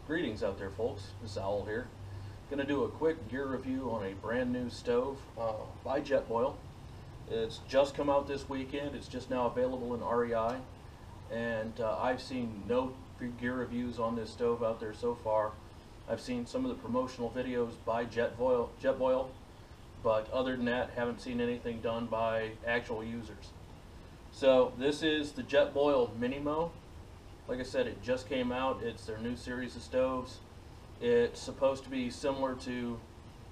Greetings out there, folks. This is Owl here. Going to do a quick gear review on a brand new stove by Jetboil. It's just come out this weekend. It's just now available in REI, and I've seen no gear reviews on this stove out there so far. I've seen some of the promotional videos by Jetboil, but other than that, haven't seen anything done by actual users. So this is the Jetboil Minimo. Like I said, it just came out. It's their new series of stoves. It's supposed to be similar to,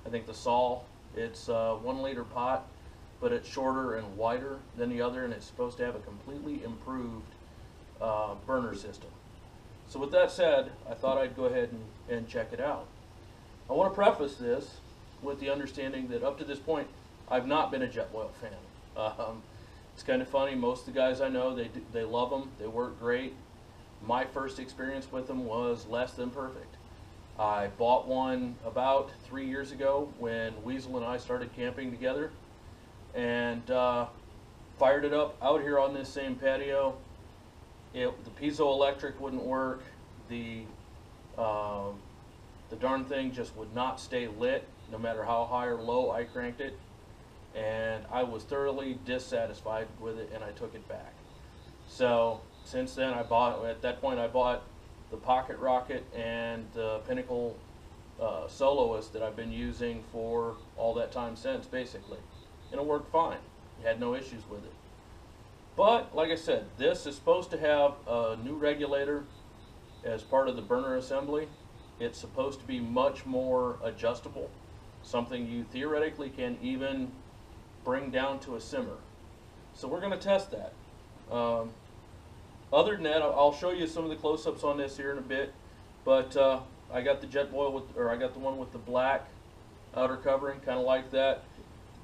I think, the Sol. It's a 1 liter pot, but it's shorter and wider than the other, and it's supposed to have a completely improved burner system. So with that said, I thought I'd go ahead and check it out. I want to preface this with the understanding that up to this point, I've not been a Jetboil fan. It's kind of funny. Most of the guys I know, they love them. They work great. My first experience with them was less than perfect. I bought one about 3 years ago when Weasel and I started camping together, and fired it up out here on this same patio. The piezoelectric wouldn't work. The darn thing just would not stay lit no matter how high or low I cranked it, and I was thoroughly dissatisfied with it, and I took it back. So since then, at that point I bought the Pocket Rocket and the Pinnacle Soloist that I've been using for all that time since, basically, and it worked fine. Had no issues with it. But like I said, this is supposed to have a new regulator as part of the burner assembly. It's supposed to be much more adjustable, something you theoretically can even bring down to a simmer. So we're going to test that. Other than that, I'll show you some of the close-ups on this here in a bit. But I got the Jetboil I got the one with the black outer covering, kind of like that.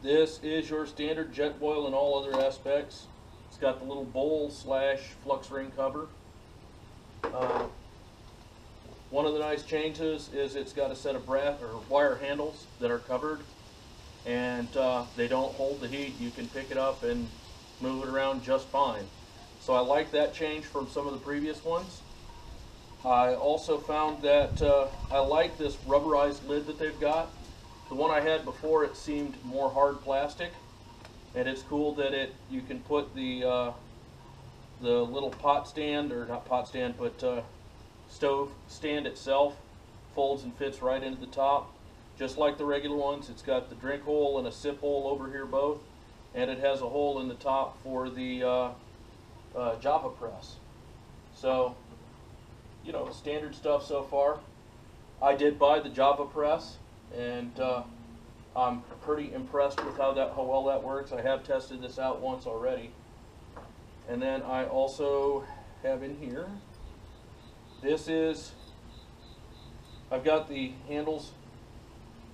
This is your standard Jetboil in all other aspects. It's got the little bowl / flux ring cover. One of the nice changes is it's got a set of brass or wire handles that are covered, and they don't hold the heat. You can pick it up and move it around just fine. So I like that change from some of the previous ones. I also found that I like this rubberized lid that they've got. The one I had before, it seemed more hard plastic, and it's cool that you can put the little pot stand, or not pot stand, but stove stand itself folds and fits right into the top, just like the regular ones. It's got the drink hole and a sip hole over here both, and it has a hole in the top for the Java press. So, you know, standard stuff so far. I did buy the Java press, and I'm pretty impressed with how well that works. I have tested this out once already. And then I also have in here, I've got the handles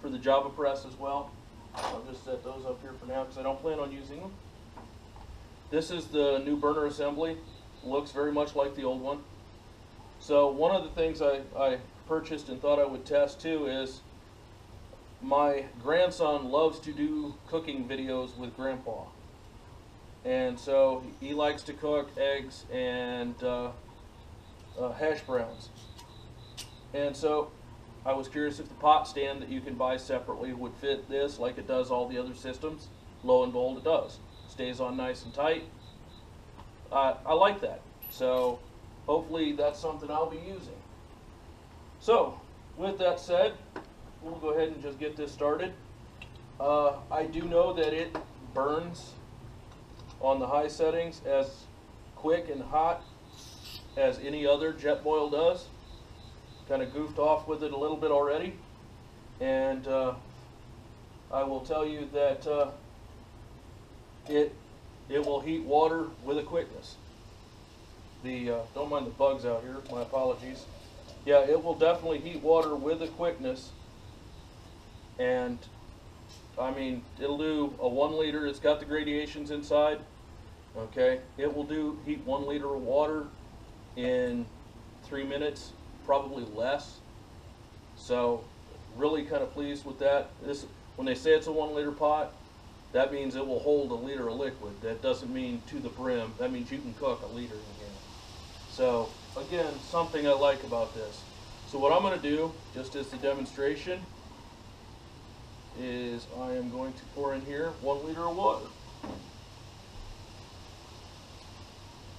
for the Java press as well. I'll just set those up here for now because I don't plan on using them. This is the new burner assembly. Looks very much like the old one. So one of the things I purchased and thought I would test too is my grandson loves to do cooking videos with Grandpa. And so he likes to cook eggs and hash browns. And so I was curious if the pot stand that you can buy separately would fit this like it does all the other systems. Lo and behold, it does. Stays on nice and tight. I like that. So hopefully that's something I'll be using. So with that said, we'll go ahead and just get this started. I do know that it burns on the high settings as quick and hot as any other Jetboil does. Kind of goofed off with it a little bit already, and I will tell you that it will heat water with a quickness. Don't mind the bugs out here, my apologies. Yeah, it will definitely heat water with a quickness, and I mean, it'll do a 1 liter. It's got the gradations inside. Okay, it will heat 1 liter of water in 3 minutes, probably less. So really kind of pleased with that. When they say it's a 1 liter pot, that means it will hold a liter of liquid. That doesn't mean to the brim. That means you can cook a liter in here. So again, something I like about this. So what I'm going to do, just as the demonstration, is I am going to pour in here 1 liter of water.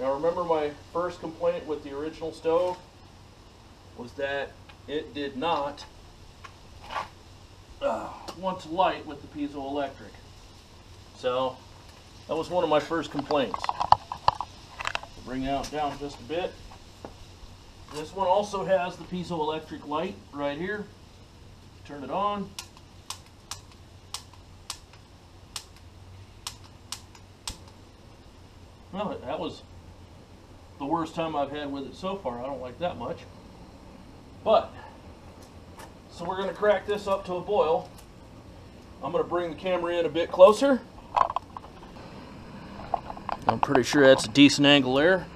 Now remember, my first complaint with the original stove was that it did not want to light with the piezoelectric. So that was one of my first complaints. Bring it down just a bit. This one also has the piezoelectric light right here. Turn it on. Well, that was the worst time I've had with it so far. I don't like that much. But, so we're going to crack this up to a boil. I'm going to bring the camera in a bit closer. I'm pretty sure that's a decent angle there.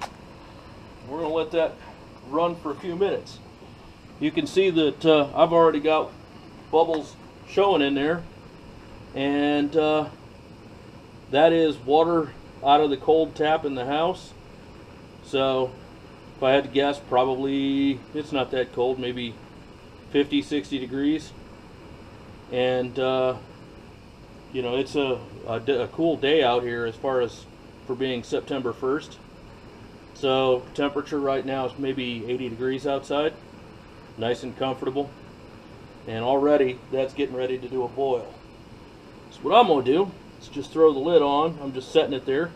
We're going to let that run for a few minutes. You can see that I've already got bubbles showing in there. And that is water out of the cold tap in the house. So if I had to guess, probably it's not that cold, maybe 50, 60 degrees. And you know, it's a cool day out here as far as for being September 1st. So temperature right now is maybe 80 degrees outside, nice and comfortable. And already that's getting ready to do a boil. So what I'm going to do is just throw the lid on. I'm just setting it there.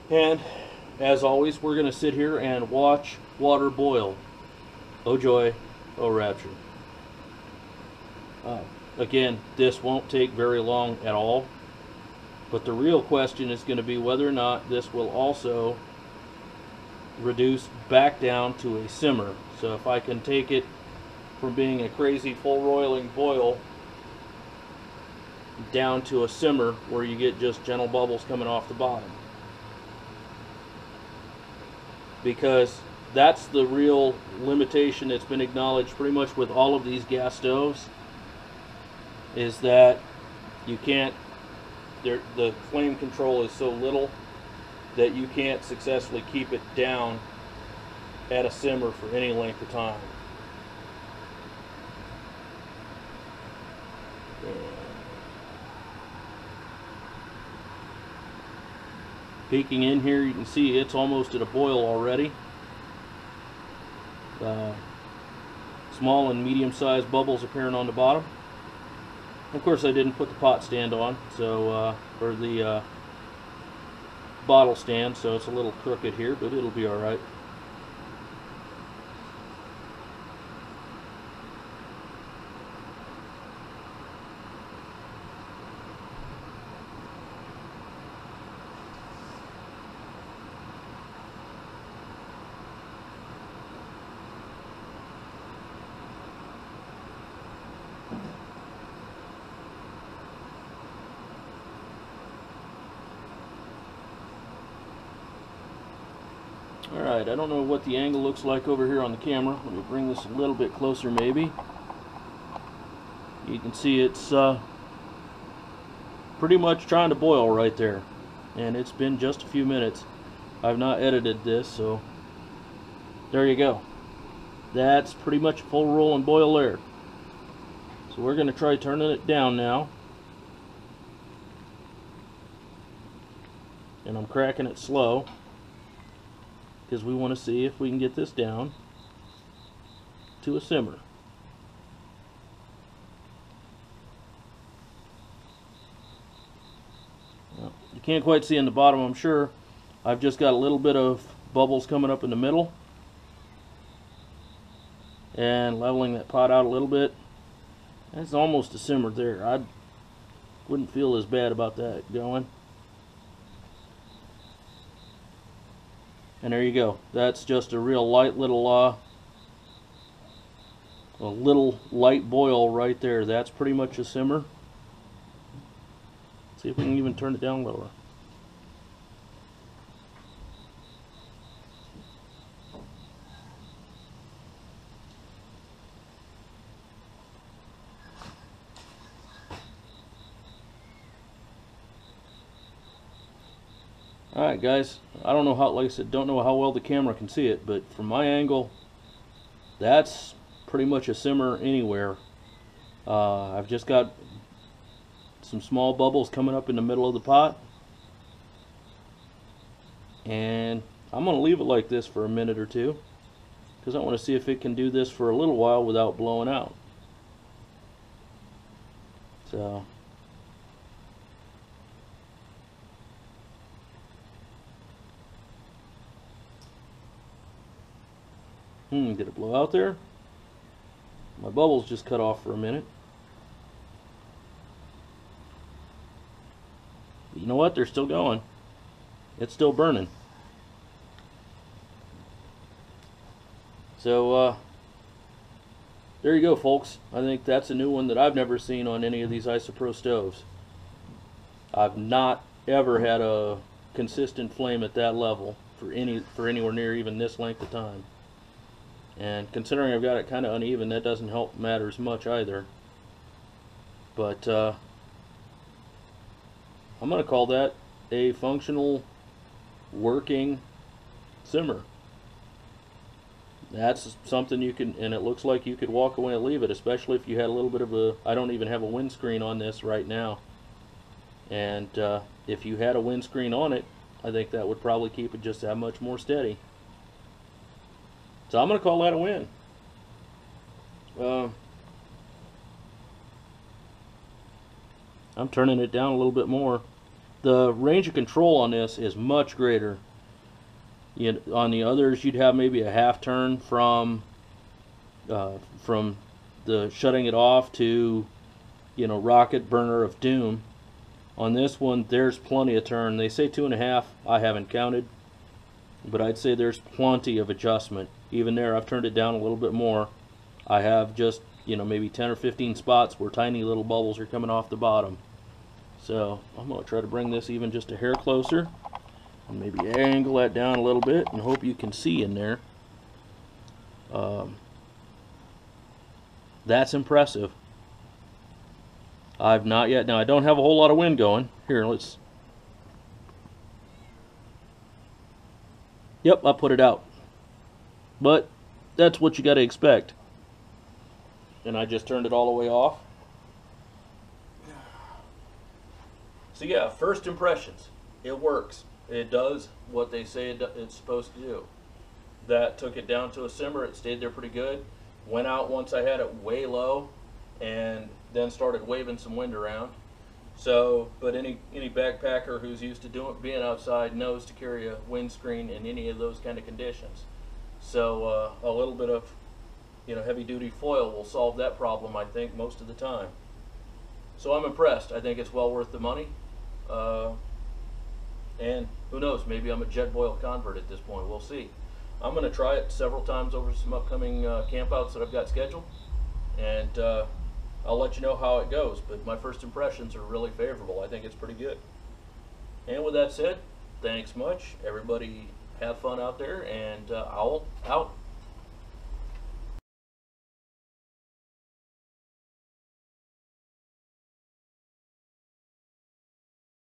And as always, we're going to sit here and watch water boil. Oh joy, oh rapture. Again, this won't take very long at all. But the real question is going to be whether or not this will also reduce back down to a simmer. So if I can take it from being a crazy full roiling boil down to a simmer where you get just gentle bubbles coming off the bottom. Because that's the real limitation that's been acknowledged pretty much with all of these gas stoves, is that you can't, the flame control is so little that you can't successfully keep it down at a simmer for any length of time. Peeking in here, you can see it's almost at a boil already. Small and medium-sized bubbles appearing on the bottom. Of course, I didn't put the pot stand on, so or the bottle stand, so it's a little crooked here, but it'll be all right. Alright, I don't know what the angle looks like over here on the camera. Let me bring this a little bit closer maybe. You can see it's pretty much trying to boil right there. And it's been just a few minutes. I've not edited this, so there you go. That's pretty much a full roll and boil there. So we're going to try turning it down now. And I'm cracking it slow, because we want to see if we can get this down to a simmer. Well, you can't quite see in the bottom, I'm sure. I've just got a little bit of bubbles coming up in the middle. And leveling that pot out a little bit. That's almost a simmer there. I wouldn't feel as bad about that going. And there you go. That's just a real light little light boil right there. That's pretty much a simmer. See if we can even turn it down lower. Alright guys, I don't know how, like I said, don't know how well the camera can see it, but from my angle, That's pretty much a simmer anywhere. I've just got some small bubbles coming up in the middle of the pot, and I'm going to leave it like this for a minute or two because I want to see if it can do this for a little while without blowing out. So did it blow out there? My bubbles just cut off for a minute. But you know what? They're still going. It's still burning. So there you go, folks. I think that's a new one that I've never seen on any of these Isopro stoves. I've not ever had a consistent flame at that level for anywhere near even this length of time. And considering I've got it kind of uneven, that doesn't help matters much either. But I'm going to call that a functional, working simmer. That's something you can, and it looks like you could walk away and leave it, especially if you had a little bit of a, I don't even have a windscreen on this right now. And if you had a windscreen on it, I think that would probably keep it just that much more steady. So I'm going to call that a win. I'm turning it down a little bit more. The range of control on this is much greater. On the others, you'd have maybe a half turn from the shutting it off to, rocket burner of doom. On this one, there's plenty of turn. They say 2.5. I haven't counted, but I'd say there's plenty of adjustment. Even there, I've turned it down a little bit more. I have just, maybe 10 or 15 spots where tiny little bubbles are coming off the bottom. So I'm going to try to bring this even just a hair closer. And maybe angle that down a little bit and hope you can see in there. That's impressive. I've not yet. Now I don't have a whole lot of wind going. Here, let's. Yep, I put it out. But that's what you got to expect. And I just turned it all the way off. So yeah, first impressions. It works. It does what they say it's supposed to do. That took it down to a simmer. It stayed there pretty good. Went out once I had it way low, and then started waving some wind around. So, but any backpacker who's used to being outside knows to carry a windscreen in any of those kind of conditions. So a little bit of heavy-duty foil will solve that problem, I think, most of the time. So I'm impressed. I think it's well worth the money. And who knows, maybe I'm a Jetboil convert at this point. We'll see. I'm going to try it several times over some upcoming campouts that I've got scheduled, and I'll let you know how it goes. But my first impressions are really favorable. I think it's pretty good. And with that said, thanks much. Everybody have fun out there, and Owl out.